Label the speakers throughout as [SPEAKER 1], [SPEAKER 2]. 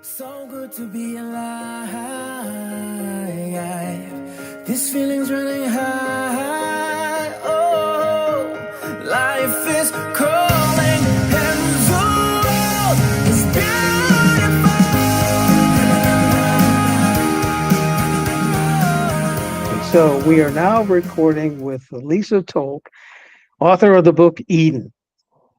[SPEAKER 1] So good to be alive. This feeling's running high. Oh, life is calling and the world is beautiful.
[SPEAKER 2] So we are now recording with Lisa Tolk, author of the book Eden.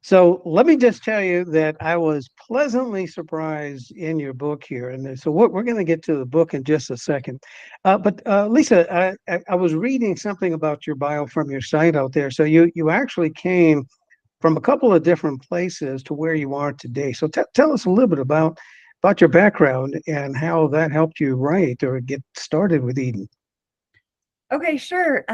[SPEAKER 2] So let me just tell you that I was pleasantly surprised in your book here. And so we're going to get to the book in just a second. But Lisa, I was reading something about your bio from your site out there. So you actually came from a couple of different places to where you are today. So tell us a little bit about your background and how that helped you write or get started with Eden.
[SPEAKER 3] Okay, sure.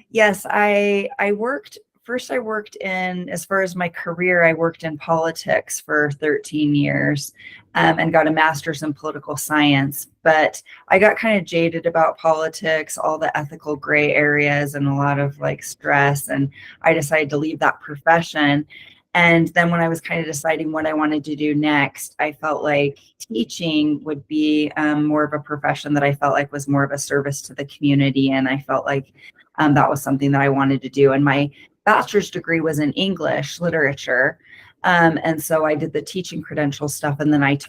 [SPEAKER 3] Yes, I worked first. I worked in, as far as my career, I worked in politics for 13 years, and got a master's in political science. But I got kind of jaded about politics, all the ethical gray areas, and a lot of like stress. And I decided to leave that profession. And then when I was kind of deciding what I wanted to do next, I felt like teaching would be more of a profession that I felt like was more of a service to the community. And I felt like that was something that I wanted to do. And my bachelor's degree was in English literature. And so I did the teaching credential stuff. And then I've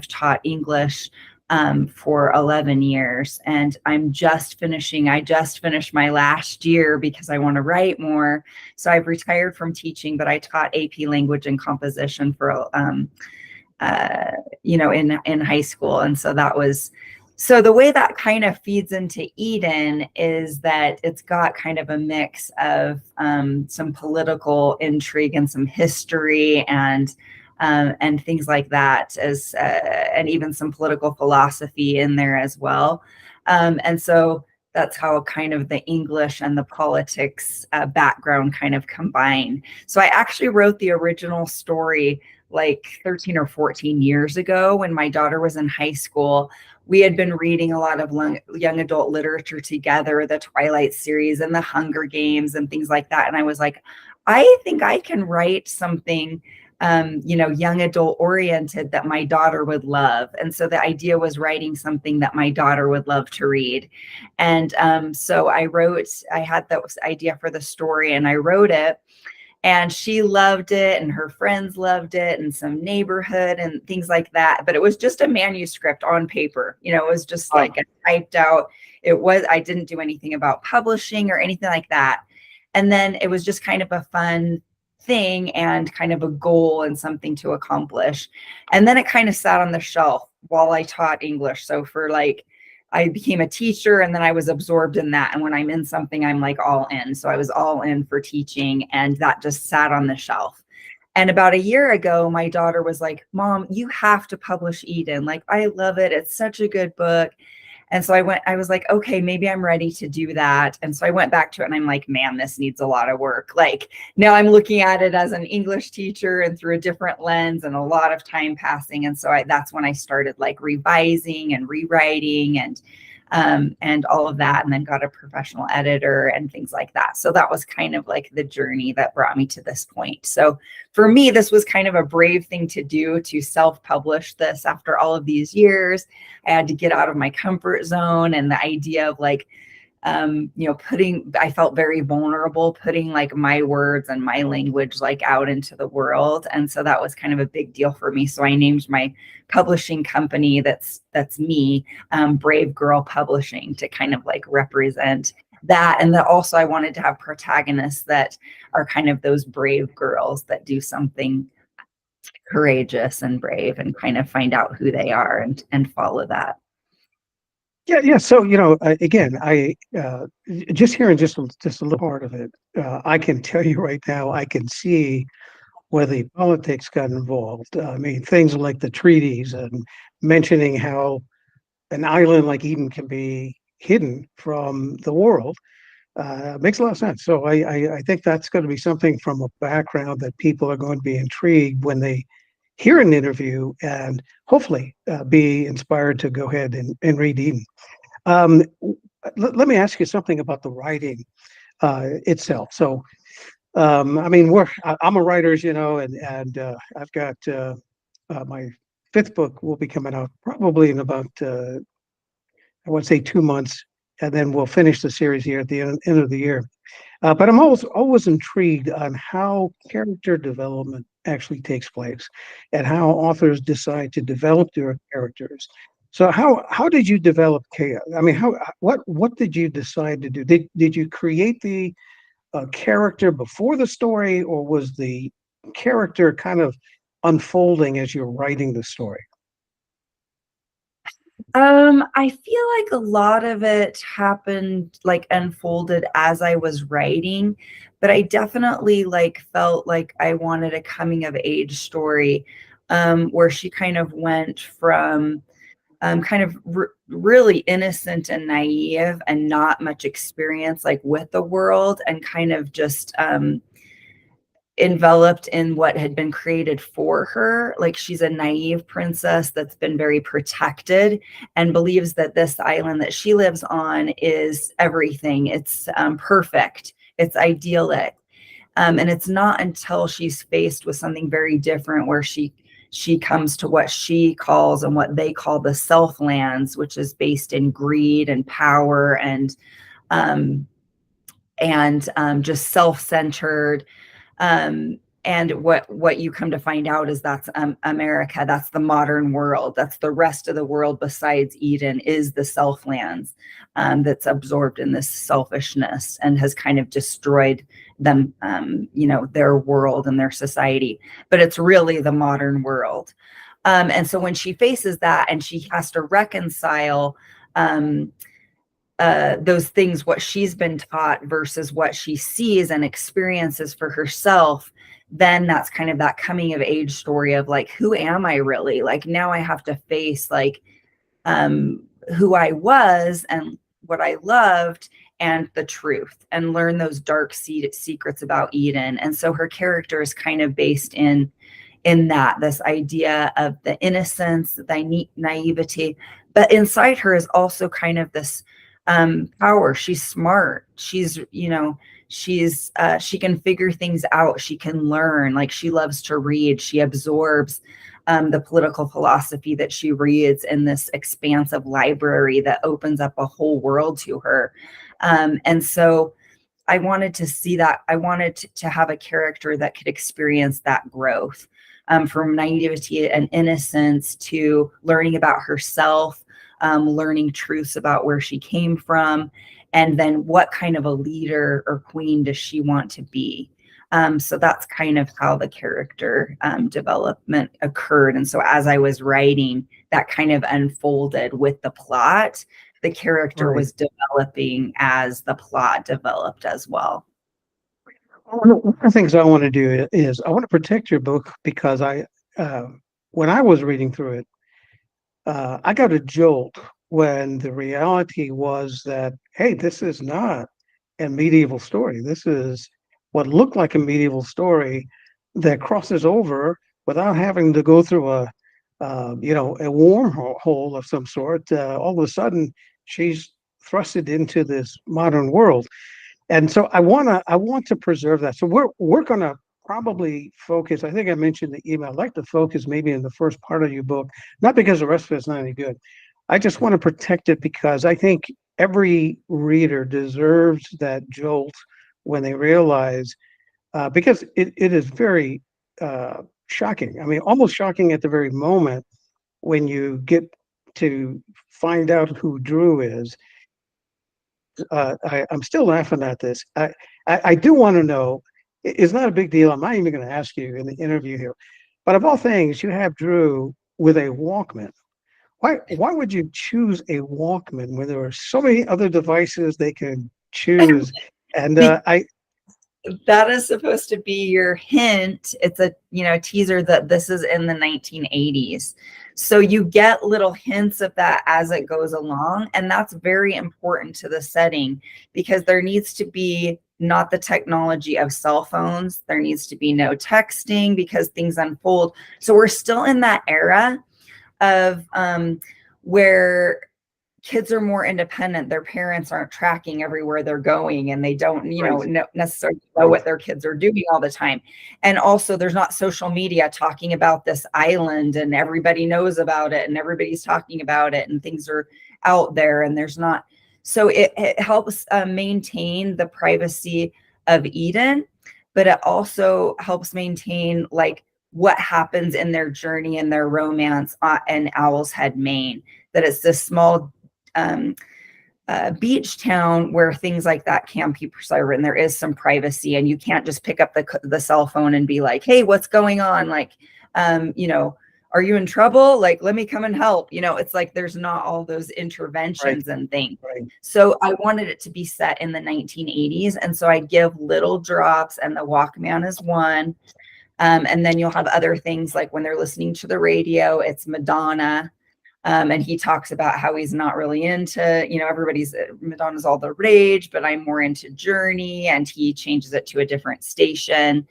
[SPEAKER 3] taught English for 11 years. And I just finished my last year because I want to write more. So I've retired from teaching, but I taught AP language and composition for, in high school. And so the way that kind of feeds into Eden is that it's got kind of a mix of some political intrigue and some history and things like that, and even some political philosophy in there as well. And so that's how kind of the English and the politics background kind of combine. So I actually wrote the original story like 13 or 14 years ago when my daughter was in high school. We had been reading a lot of young adult literature together, the Twilight series and the Hunger Games and things like that. And I was like, I think I can write something young adult oriented that my daughter would love. And so the idea was writing something that my daughter would love to read. And so I had that idea for the story and I wrote it. And she loved it and her friends loved it and some neighborhood and things like that. But it was just a manuscript on paper. It was just like a typed out. I didn't do anything about publishing or anything like that. And then it was just kind of a fun thing and kind of a goal and something to accomplish. And then it kind of sat on the shelf while I taught English. So I became a teacher and then I was absorbed in that. And when I'm in something, I'm like all in. So I was all in for teaching and that just sat on the shelf. And about a year ago, my daughter was like, Mom, you have to publish Eden. Like, I love it. It's such a good book. And so I was like, okay, maybe I'm ready to do that. And so I went back to it and I'm like, man, this needs a lot of work. Like now I'm looking at it as an English teacher and through a different lens and a lot of time passing. And so that's when I started like revising and rewriting and all of that, and then got a professional editor and things like that. So that was kind of like the journey that brought me to this point. So for me, this was kind of a brave thing to do, to self-publish this after all of these years. I had to get out of my comfort zone, and the idea of like, I felt very vulnerable putting like my words and my language like out into the world. And so that was kind of a big deal for me. So I named my publishing company that's me, Brave Girl Publishing, to kind of like represent that. And that also I wanted to have protagonists that are kind of those brave girls that do something courageous and brave and kind of find out who they are and follow that.
[SPEAKER 2] Yeah. So again, I just hearing just a little part of it. I can tell you right now, I can see where the politics got involved. I mean, things like the treaties and mentioning how an island like Eden can be hidden from the world makes a lot of sense. So I think that's going to be something from a background that people are going to be intrigued when they hear an interview and hopefully be inspired to go ahead and read Eden. Um, Let me ask you something about the writing itself. So, I mean, I'm a writer, as you know, and I've got my fifth book will be coming out probably in about, I would say 2 months, and then we'll finish the series here at the end of the year. But I'm always intrigued on how character development actually takes place and how authors decide to develop their characters. So how did you develop chaos? I mean, what did you decide to do? Did you create the character before the story, or was the character kind of unfolding as you're writing the story?
[SPEAKER 3] I feel like a lot of it happened, like unfolded as I was writing, but I definitely like felt like I wanted a coming of age story, where she kind of went from kind of really innocent and naive and not much experience like with the world, and kind of just enveloped in what had been created for her. Like she's a naive princess that's been very protected and believes that this island that she lives on is everything. It's perfect. It's idyllic. And it's not until she's faced with something very different where she comes to what she calls and what they call the self-lands, which is based in greed and power um, and just self-centered. And what you come to find out is that's America. That's the modern world. That's the rest of the world besides Eden is the self-lands, that's absorbed in this selfishness and has kind of destroyed them, their world and their society. But it's really the modern world. And so when she faces that and she has to reconcile those things, what she's been taught versus what she sees and experiences for herself, then that's kind of that coming of age story of like, who am I really? Like now I have to face like who I was and what I loved and the truth, and learn those dark secrets about Eden. And so her character is kind of based in that, this idea of the innocence, the naivety, but inside her is also kind of this power. She's smart. She's she can figure things out. She can learn. Like she loves to read. She absorbs the political philosophy that she reads in this expansive library that opens up a whole world to her. And so I wanted to see that. I wanted to have a character that could experience that growth, from naivety and innocence to learning about herself, learning truths about where she came from, and then what kind of a leader or queen does she want to be. So that's kind of how the character development occurred. And so as I was writing, that kind of unfolded with the plot. The character was developing as the plot developed as well.
[SPEAKER 2] One of the things I want to do is I want to protect your book because when I was reading through it, I got a jolt when the reality was that, hey, this is not a medieval story. This is what looked like a medieval story that crosses over without having to go through a wormhole of some sort. All of a sudden, she's thrusted into this modern world, and so I want to preserve that. So we're gonna probably focus. I think I mentioned the email. I'd like to focus maybe in the first part of your book, not because the rest of it's not any good. I just want to protect it because I think every reader deserves that jolt when they realize, because it is very shocking. I mean, almost shocking at the very moment when you get to find out who Drew is. I'm still laughing at this. I do want to know. It's not a big deal. I'm not even going to ask you in the interview here. But of all things, you have Drew with a Walkman. Why would you choose a Walkman when there are so many other devices they can choose? And
[SPEAKER 3] That is supposed to be your hint. It's a teaser that this is in the 1980s. So you get little hints of that as it goes along. And that's very important to the setting because there needs to be not the technology of cell phones. There needs to be no texting because things unfold. So we're still in that era of where kids are more independent. Their parents aren't tracking everywhere they're going, and they don't, necessarily know what their kids are doing all the time. And also there's not social media talking about this island and everybody knows about it and everybody's talking about it and things are out there, and there's not. So it helps maintain the privacy of Eden, but it also helps maintain like what happens in their journey and their romance in Owl's Head, Maine. That it's this small beach town where things like that can be preserved, and there is some privacy, and you can't just pick up the cell phone and be like, hey, what's going on? Like, are you in trouble? Like, let me come and help. It's like there's not all those interventions and things. So I wanted it to be set in the 1980s. And so I give little drops, and the Walkman is one. And then you'll have other things like when they're listening to the radio, it's Madonna. And he talks about how he's not really into, Madonna's all the rage, but I'm more into Journey, and he changes it to a different station.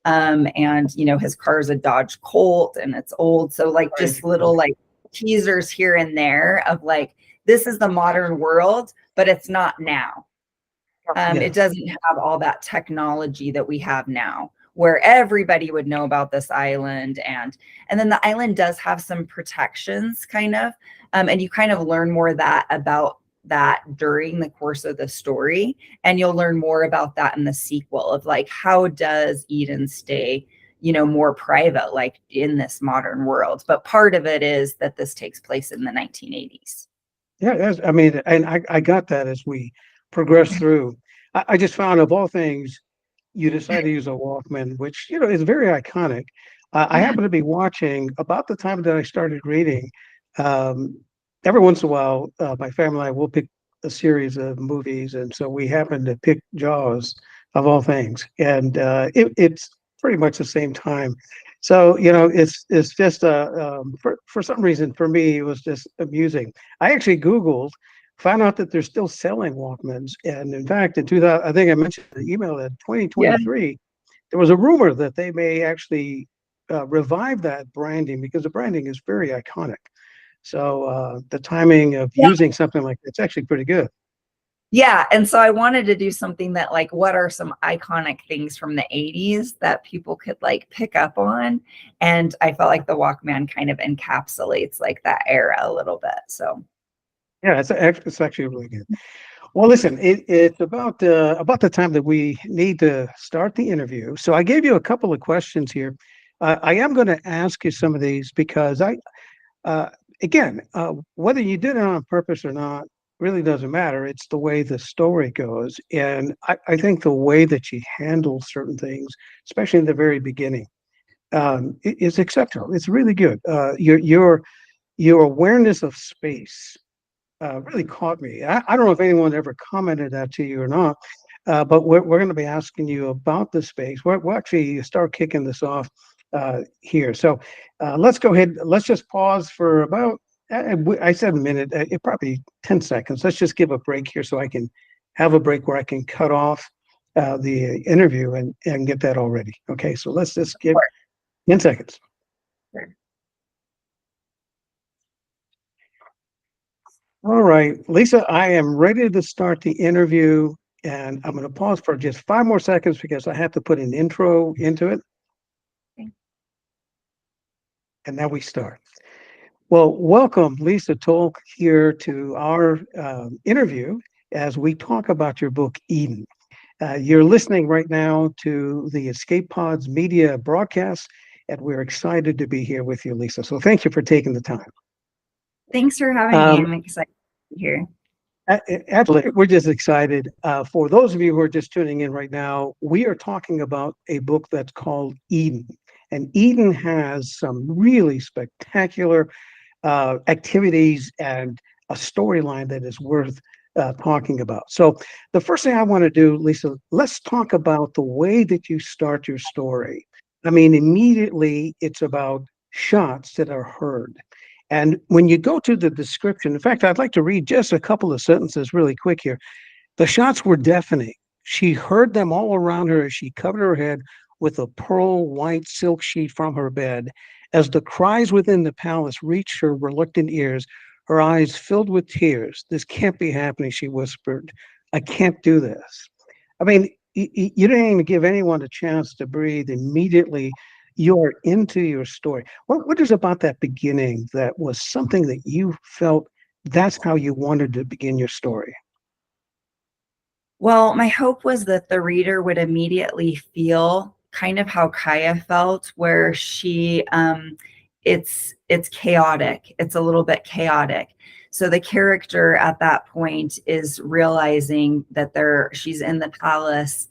[SPEAKER 3] And his car's a Dodge Colt and it's old. So like just little like teasers here and there of like, this is the modern world, but it's not now. It doesn't have all that technology that we have now, where everybody would know about this island. And then the island does have some protections kind of, and you kind of learn more about that during the course of the story. And you'll learn more about that in the sequel of like, how does Eden stay, more private, like in this modern world? But part of it is that this takes place in the 1980s.
[SPEAKER 2] Yeah, I mean, and I got that as we progress through. I just found, of all things, you decided to use a Walkman, which, is very iconic. I happen to be watching about the time that I started reading. Every once in a while, my family and I will pick a series of movies. And so we happened to pick Jaws, of all things. And it's pretty much the same time. So, it's just for some reason, for me, it was just amusing. I actually Googled, found out that they're still selling Walkmans. And in fact, in 2000, I think I mentioned in the email that 2023, there was a rumor that they may actually revive that branding, because the branding is very iconic. So the timing of using something like it's actually pretty good.
[SPEAKER 3] Yeah. And so I wanted to do something that like, what are some iconic things from the 80s that people could like pick up on? And I felt like the Walkman kind of encapsulates like that era a little bit. So
[SPEAKER 2] yeah, it's actually really good. Well, listen, it's about the time that we need to start the interview. So I gave you a couple of questions here. I am going to ask you some of these because again, whether you did it on purpose or not really doesn't matter. It's the way the story goes. And I think the way that you handle certain things, especially in the very beginning, is exceptional. It's really good. Your awareness of space really caught me. I don't know if anyone ever commented that to you or not, but we're going to be asking you about the space. We'll actually start kicking this off here. So let's go ahead. Let's just pause for about, I said a minute, probably 10 seconds. Let's just give a break here so I can have a break where I can cut off the interview and get that all ready. Okay, so let's just give 10 seconds.
[SPEAKER 3] Sure.
[SPEAKER 2] All right, Lisa, I am ready to start the interview, and I'm going to pause for just 5 more seconds because I have to put an intro into it.
[SPEAKER 3] Okay.
[SPEAKER 2] And now we start. Well, welcome, Lisa Tolk, here to our interview as we talk about your book, Eden. You're listening right now to the EscapePods media broadcast, and we're excited to be here with you, Lisa. So thank you for taking the time.
[SPEAKER 3] Thanks for having me. I'm excited to be here.
[SPEAKER 2] Absolutely. We're just excited. For those of you who are just tuning in right now, we are talking about a book that's called Eden. And Eden has some really spectacular activities and a storyline that is worth talking about. So the first thing I want to do, Lisa, let's talk about the way that you start your story. I mean, immediately it's about shots that are heard. And when you go to the description, in fact, I'd like to read just a couple of sentences really quick here. The shots were deafening. She heard them all around her as she covered her head with a pearl white silk sheet from her bed. As the cries within the palace reached her reluctant ears, her eyes filled with tears. "This can't be happening," she whispered. "I can't do this." I mean, you didn't even give anyone a chance to breathe. Immediately, you're into your story. What is about that beginning that was something that you felt that's how you wanted to begin your story?
[SPEAKER 3] Well, my hope was that the reader would immediately feel kind of how Kaya felt, where it's chaotic. It's a little bit chaotic. So the character at that point is realizing that she's in the palace,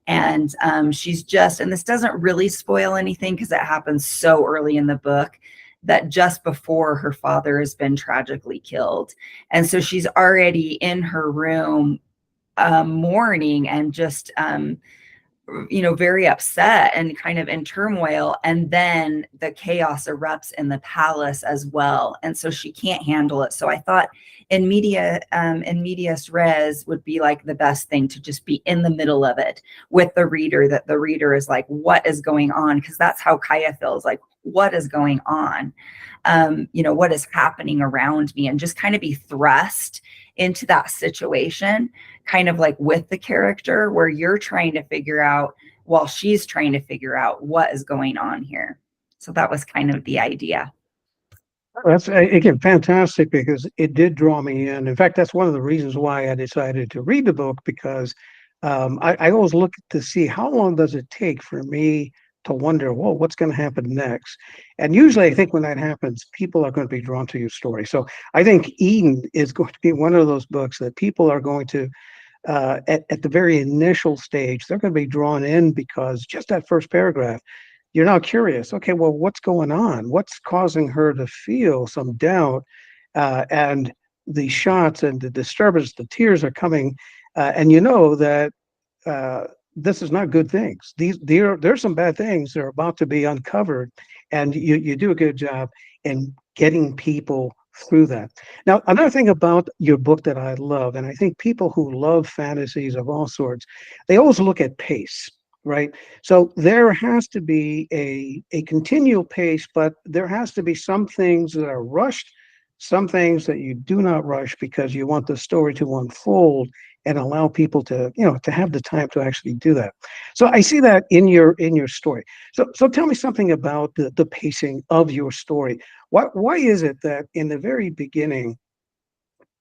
[SPEAKER 3] and she's just, and this doesn't really spoil anything because it happens so early in the book, that just before her father has been tragically killed. And so she's already in her room mourning and just very upset and kind of in turmoil, and then the chaos erupts in the palace as well, and so she can't handle it. So I thought in medias res would be like the best thing, to just be in the middle of it with the reader, that the reader is like, what is going on? Because that's how Kaya feels, like, what is going on? What is happening around me? And just kind of be thrust into that situation, kind of like with the character, where you're trying to figure out, while she's trying to figure out what is going on here. So that was kind of the idea.
[SPEAKER 2] That's again fantastic because it did draw me in. In fact, that's one of the reasons why I decided to read the book, because I always look to see how long does it take for me to wonder, well, what's going to happen next? And usually I think when that happens, people are going to be drawn to your story. So I think Eden is going to be one of those books that people are going to, at the very initial stage, they're going to be drawn in, because just that first paragraph, you're now curious. Okay, well, what's going on? What's causing her to feel some doubt? And the shots and the disturbance, the tears are coming, and you know that this is not good things. There's some bad things that are about to be uncovered, and you do a good job in getting people through that. Now, another thing about your book that I love, and I think people who love fantasies of all sorts, they always look at pace, right? So there has to be a continual pace, but there has to be some things that are rushed, some things that you do not rush, because you want the story to unfold and allow people to, to have the time to actually do that. So I see that in your story. So tell me something about the pacing of your story. Why is it that in the very beginning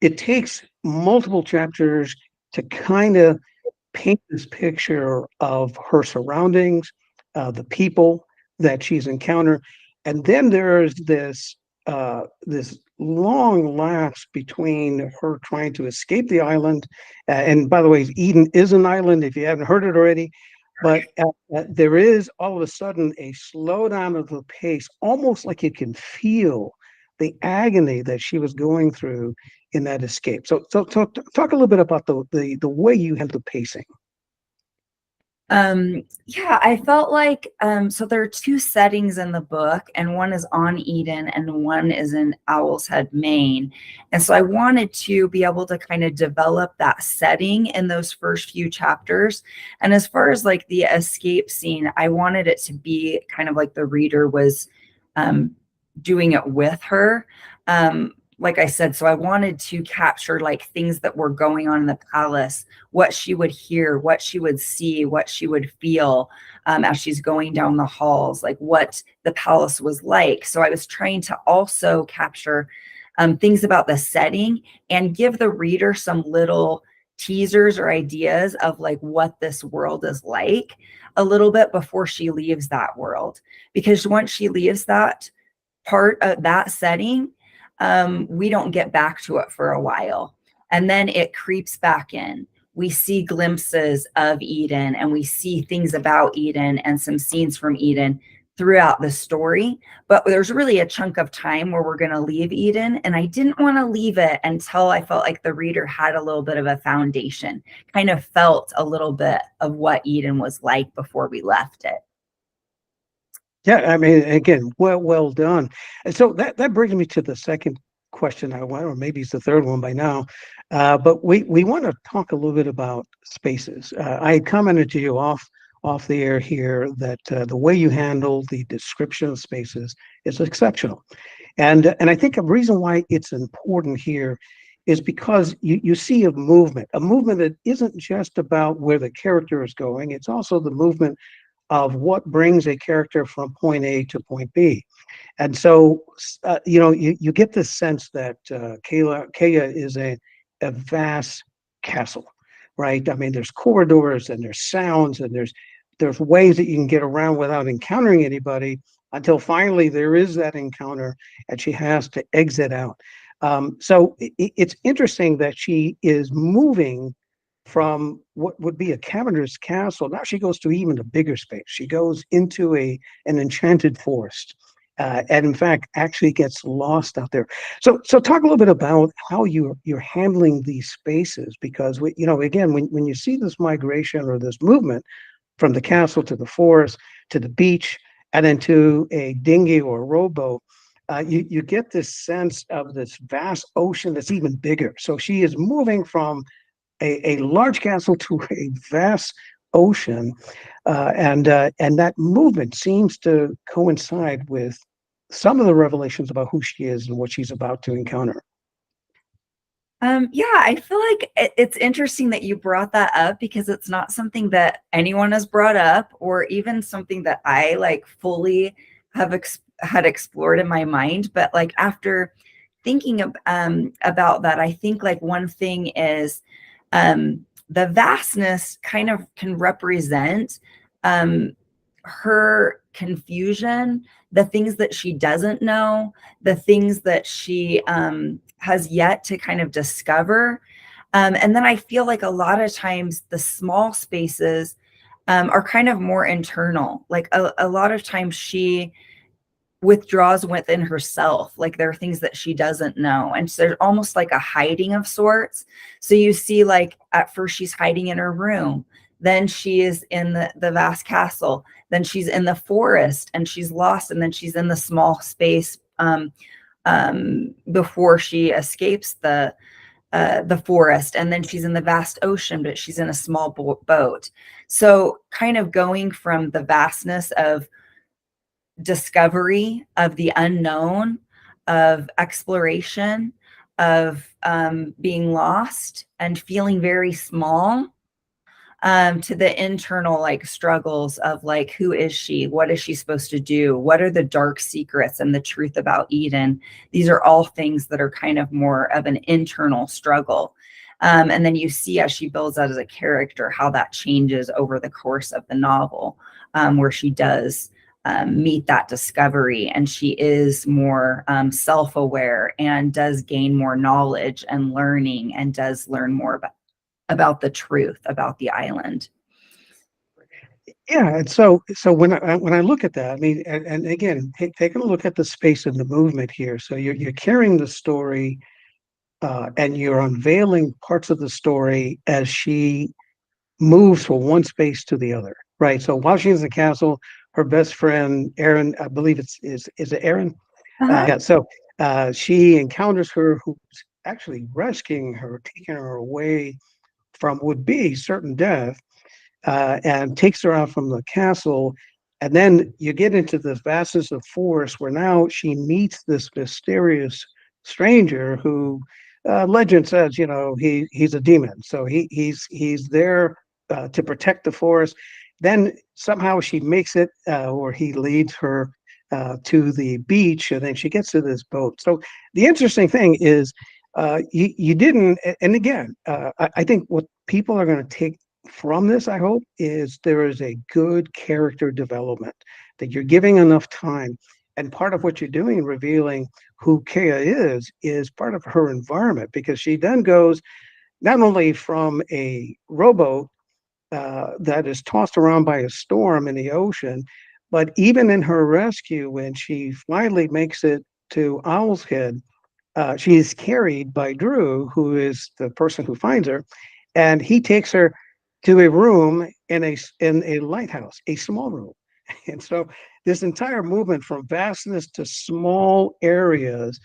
[SPEAKER 2] it takes multiple chapters to kind of paint this picture of her surroundings, the people that she's encountered, and then there's this long lapse between her trying to escape the island. And by the way, Eden is an island, if you haven't heard it already. But there is all of a sudden a slowdown of the pace, almost like you can feel the agony that she was going through in that escape. So talk a little bit about the way you handle the pacing.
[SPEAKER 3] Yeah, I felt like, so there are two settings in the book, and one is on Eden and one is in Owl's Head, Maine. And so I wanted to be able to kind of develop that setting in those first few chapters. And as far as like the escape scene, I wanted it to be kind of like the reader was doing it with her. Like I said, so I wanted to capture like things that were going on in the palace, what she would hear, what she would see, what she would feel as she's going down the halls, like what the palace was like. So I was trying to also capture things about the setting and give the reader some little teasers or ideas of like what this world is like a little bit before she leaves that world. Because once she leaves that part of that setting, we don't get back to it for a while. And then it creeps back in. We see glimpses of Eden, and we see things about Eden and some scenes from Eden throughout the story. But there's really a chunk of time where we're going to leave Eden. And I didn't want to leave it until I felt like the reader had a little bit of a foundation, kind of felt a little bit of what Eden was like before we left it.
[SPEAKER 2] Yeah, I mean, again, well done. And so that brings me to the second question I want, or maybe it's the third one by now. But we want to talk a little bit about spaces. I had commented to you off the air here that the way you handle the description of spaces is exceptional. And I think a reason why it's important here is because you see a movement that isn't just about where the character is going. It's also the movement of what brings a character from point A to point B. And so, you get this sense that Kaya is a vast castle, right? I mean, there's corridors and there's sounds and there's ways that you can get around without encountering anybody until finally there is that encounter and she has to exit out. So it's interesting that she is moving from what would be a cavernous castle. Now she goes to even a bigger space. She goes into an enchanted forest, and in fact, actually gets lost out there. So talk a little bit about how you're handling these spaces, because again, when you see this migration or this movement from the castle to the forest to the beach and then to a dinghy or a rowboat, you get this sense of this vast ocean that's even bigger. So she is moving from a large castle to a vast ocean, and that movement seems to coincide with some of the revelations about who she is and what she's about to encounter.
[SPEAKER 3] Yeah, I feel like it's interesting that you brought that up because it's not something that anyone has brought up or even something that I like fully have had explored in my mind. But like after thinking about that, I think like one thing is the vastness kind of can represent her confusion, the things that she doesn't know, the things that she has yet to kind of discover. And then I feel like a lot of times the small spaces are kind of more internal. Like a lot of times she withdraws within herself. Like there are things that she doesn't know. And so there's almost like a hiding of sorts. So you see, like at first she's hiding in her room. Then she is in the vast castle. Then she's in the forest and she's lost. And then she's in the small space before she escapes the forest. And then she's in the vast ocean, but she's in a small boat. So kind of going from the vastness of discovery of the unknown, of exploration, of being lost and feeling very small, to the internal like struggles of like, who is she? What is she supposed to do? What are the dark secrets and the truth about Eden? These are all things that are kind of more of an internal struggle. And then you see as she builds out as a character, how that changes over the course of the novel, where she does meet that discovery and she is more self-aware and does gain more knowledge and learning and does learn more about the truth about the island.
[SPEAKER 2] Yeah, and so when I look at that, I mean, and again, taking a look at the space and the movement here. So you're carrying the story, and you're unveiling parts of the story as she moves from one space to the other, right? So while she's in the castle, her best friend Aaron, I believe is it Aaron? Yeah. So she encounters her, who's actually rescuing her, taking her away from would be certain death, and takes her out from the castle. And then you get into the vastness of forest where now she meets this mysterious stranger who, legend says, he's a demon. So he's there to protect the forest. Then somehow she makes it, or he leads her to the beach, and then she gets to this boat. So the interesting thing is, you didn't, and again, I think what people are going to take from this, I hope, is there is a good character development, that you're giving enough time. And part of what you're doing in revealing who Kea is part of her environment, because she then goes not only from a rowboat that is tossed around by a storm in the ocean, but even in her rescue, when she finally makes it to Owl's Head, she is carried by Drew, who is the person who finds her, and he takes her to a room in a lighthouse, a small room. And so this entire movement from vastness to small areas.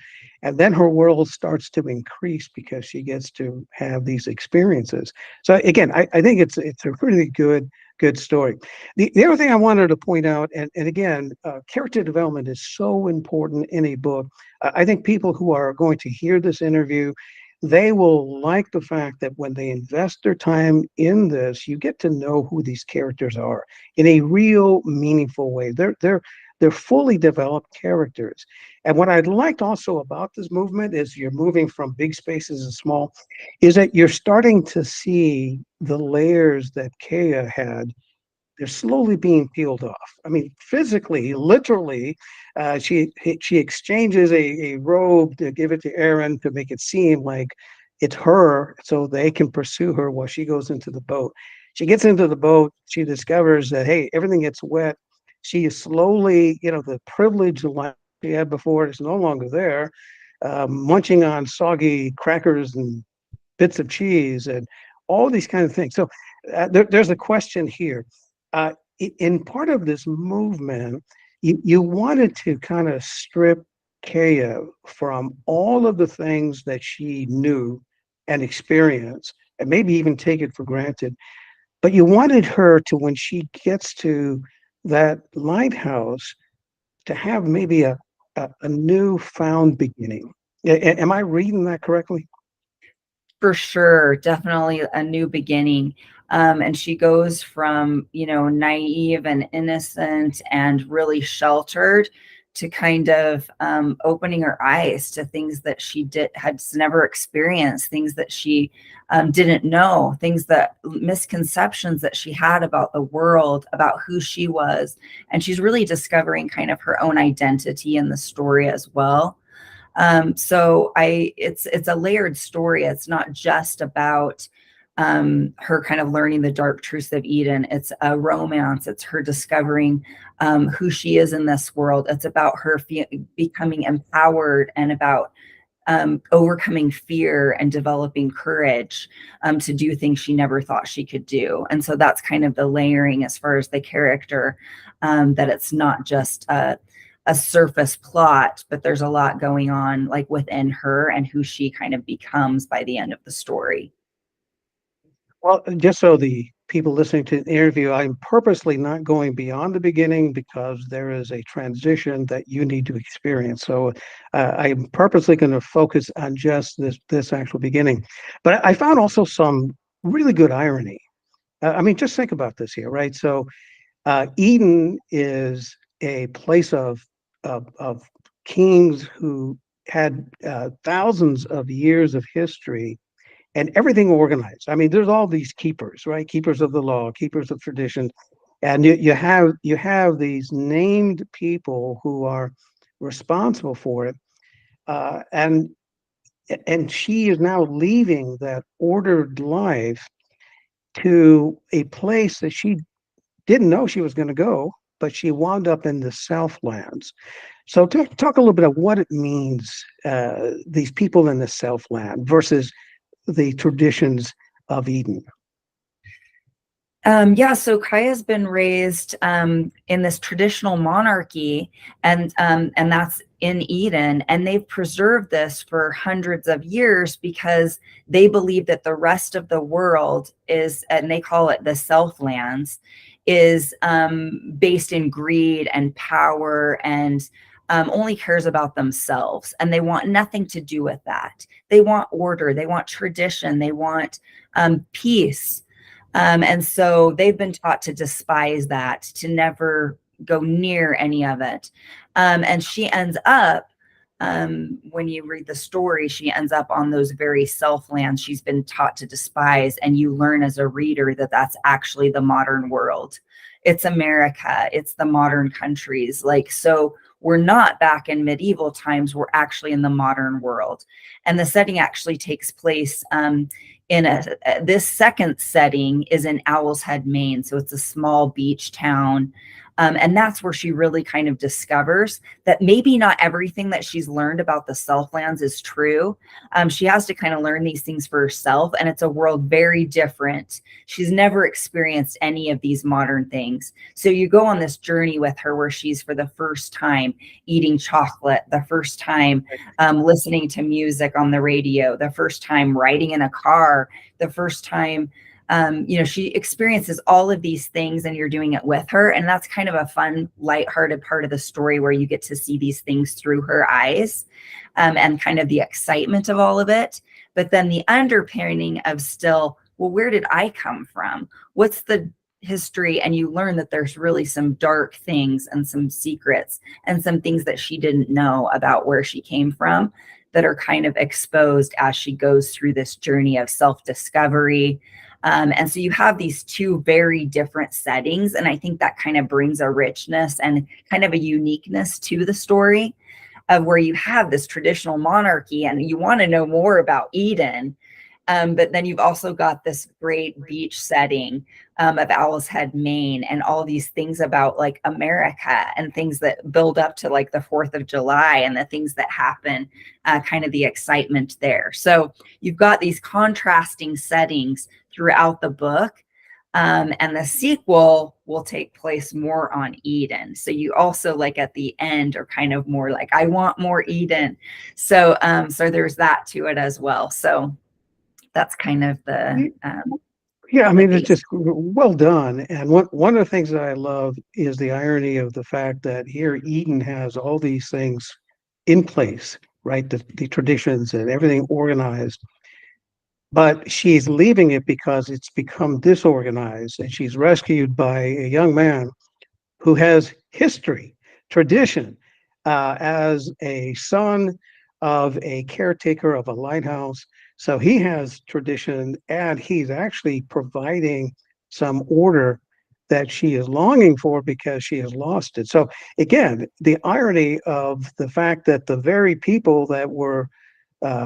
[SPEAKER 2] And then her world starts to increase because she gets to have these experiences. So again, I think it's a really good story. The other thing I wanted to point out, and again, character development is so important in a book. I think people who are going to hear this interview, they will like the fact that when they invest their time in this, you get to know who these characters are in a real meaningful way. They're fully developed characters. And what I liked also about this movement is you're moving from big spaces to small, is that you're starting to see the layers that Kea had. They're slowly being peeled off. I mean, physically, literally, she exchanges a robe to give it to Aaron to make it seem like it's her, so they can pursue her while she goes into the boat. She gets into the boat. She discovers that, hey, everything gets wet. She is slowly, the privileged life she had before is no longer there, munching on soggy crackers and bits of cheese and all these kind of things. So there's a question here. In part of this movement, you wanted to kind of strip Kea from all of the things that she knew and experienced, and maybe even take it for granted. But you wanted her to, when she gets to that lighthouse, to have maybe a new found beginning. Am I reading that correctly?
[SPEAKER 3] For sure, definitely a new beginning. And she goes from, naive and innocent and really sheltered to kind of opening her eyes to things that she had never experienced, things that she didn't know, misconceptions that she had about the world, about who she was. And she's really discovering kind of her own identity in the story as well. So it's a layered story. It's not just about her kind of learning the dark truths of Eden. It's a romance. It's her discovering who she is in this world. It's about her becoming empowered and about overcoming fear and developing courage to do things she never thought she could do. And so that's kind of the layering as far as the character, that it's not just a surface plot, but there's a lot going on like within her and who she kind of becomes by the end of the story.
[SPEAKER 2] Well, just so the people listening to the interview, I'm purposely not going beyond the beginning because there is a transition that you need to experience. So I'm purposely going to focus on just this actual beginning. But I found also some really good irony. I mean, just think about this here, right? So Eden is a place of kings who had thousands of years of history and everything organized. I mean, there's all these keepers, right? Keepers of the law, keepers of tradition, and you have these named people who are responsible for it, and she is now leaving that ordered life to a place that she didn't know she was going to go, but she wound up in the Southlands. So talk a little bit of what it means, these people in the Southland versus the traditions of Eden.
[SPEAKER 3] So Kaya's been raised in this traditional monarchy, and that's in Eden, and they've preserved this for hundreds of years because they believe that the rest of the world is, and they call it the Southlands, is based in greed and power and only cares about themselves, and they want nothing to do with that. They want order, they want tradition, they want peace. And so they've been taught to despise that, to never go near any of it. And she ends up, when you read the story, she ends up on those very Southlands she's been taught to despise. And you learn as a reader that that's actually the modern world. It's America. It's the modern countries. So we're not back in medieval times. We're actually in the modern world. And the setting actually takes place this second setting is in Owl's Head, Maine. So it's a small beach town. And that's where she really kind of discovers that maybe not everything that she's learned about the Selflands is true. She has to kind of learn these things for herself, and it's a world very different. She's never experienced any of these modern things. So you go on this journey with her where she's for the first time eating chocolate, the first time listening to music on the radio, the first time riding in a car, the first time she experiences all of these things, and you're doing it with her. And that's kind of a fun, lighthearted part of the story where you get to see these things through her eyes, and kind of the excitement of all of it. But then the underpinning of still, well, where did I come from? What's the history? And you learn that there's really some dark things and some secrets and some things that she didn't know about where she came from that are kind of exposed as she goes through this journey of self-discovery. And so you have these two very different settings. And I think that kind of brings a richness and kind of a uniqueness to the story of where you have this traditional monarchy and you want to know more about Eden. But then you've also got this great beach setting of Owl's Head, Maine, and all these things about like America and things that build up to like the 4th of July and the things that happen, kind of the excitement there. So you've got these contrasting settings throughout the book. And the sequel will take place more on Eden. So you also like at the end are kind of more like, I want more Eden. So there's that to it as well. So that's kind of the
[SPEAKER 2] yeah, I mean, it's just well done. And one of the things that I love is the irony of the fact that here Eden has all these things in place, right? The traditions and everything organized. But she's leaving it because it's become disorganized, and she's rescued by a young man who has history, tradition, as a son of a caretaker of a lighthouse. So he has tradition, and he's actually providing some order that she is longing for because she has lost it. So again, the irony of the fact that the very people that were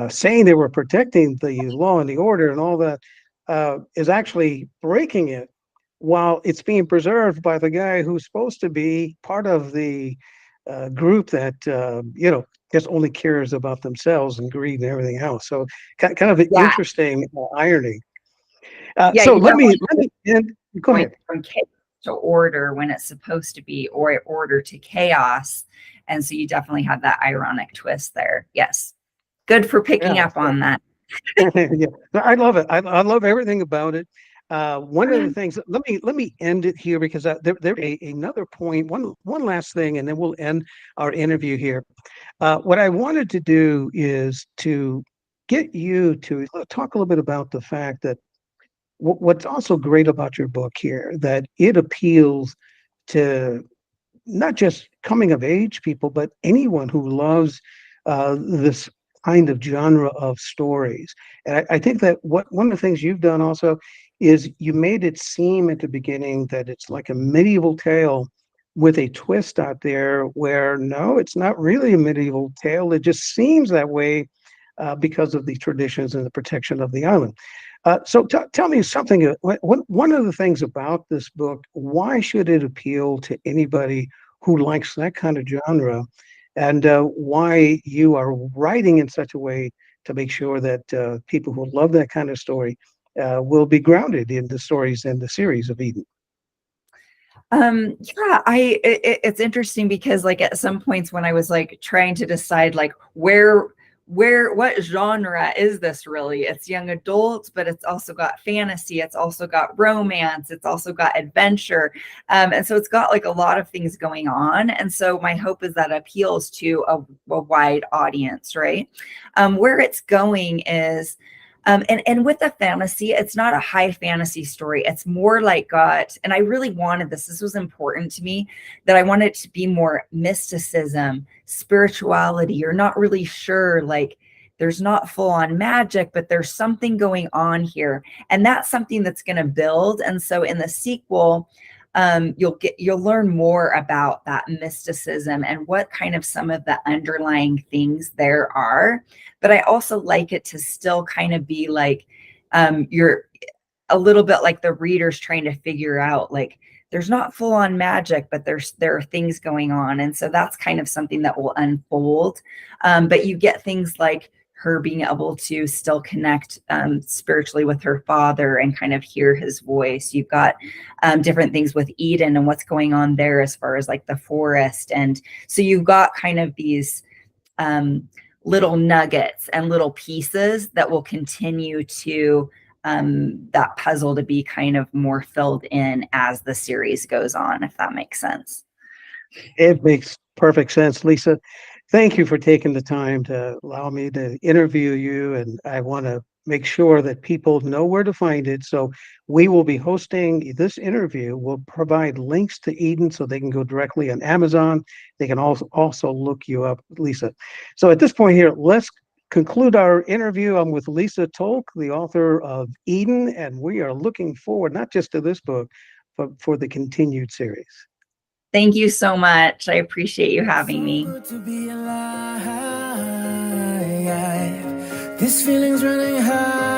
[SPEAKER 2] saying they were protecting the law and the order and all that is actually breaking it while it's being preserved by the guy who's supposed to be part of the group that just only cares about themselves and greed and everything else. So kind of an interesting irony. So let me end. Go ahead.
[SPEAKER 3] From chaos to order when it's supposed to be order to chaos, and so you definitely have that ironic twist there. Yes, good for picking up on that.
[SPEAKER 2] Yeah, I love it. I love everything about it. One of the things, let me end it here because there's another point, one last thing, and then we'll end our interview here. What I wanted to do is to get you to talk a little bit about the fact that what's also great about your book here, that it appeals to not just coming of age people, but anyone who loves this kind of genre of stories. And I think that one of the things you've done also is you made it seem at the beginning that it's like a medieval tale with a twist out there where no, it's not really a medieval tale. It just seems that way because of the traditions and the protection of the island. So tell me something. One of the things about this book, why should it appeal to anybody who likes that kind of genre, and why you are writing in such a way to make sure that people who love that kind of story will be grounded in the stories and the series of Eden?
[SPEAKER 3] It's interesting because like at some points when I was like trying to decide like what genre is this really? It's young adults, but it's also got fantasy. It's also got romance. It's also got adventure. And so it's got like a lot of things going on. And so my hope is that appeals to a wide audience, right? Where it's going is, and with the fantasy, it's not a high fantasy story. It's more like and I really wanted this was important to me, that I wanted it to be more mysticism, spirituality. You're not really sure, like there's not full on magic, but there's something going on here. And that's something that's going to build. And so in the sequel, you'll learn more about that mysticism and what kind of some of the underlying things there are. But I also like it to still kind of be like, you're a little bit like the reader's trying to figure out like there's not full on magic, but there are things going on. And so that's kind of something that will unfold. But you get things like her being able to still connect spiritually with her father and kind of hear his voice. You've got different things with Eden and what's going on there as far as like the forest. And so you've got kind of these little nuggets and little pieces that will continue to that puzzle to be kind of more filled in as the series goes on, if that makes sense.
[SPEAKER 2] It makes perfect sense, Lisa. Thank you for taking the time to allow me to interview you. And I want to make sure that people know where to find it. So we will be hosting this interview. We'll provide links to Eden so they can go directly on Amazon. They can also look you up, Lisa. So at this point here, let's conclude our interview. I'm with Lisa Tolk, the author of Eden, and we are looking forward not just to this book, but for the continued series.
[SPEAKER 3] Thank you so much. I appreciate you having me.
[SPEAKER 1] Good to be alive. This feeling's running high.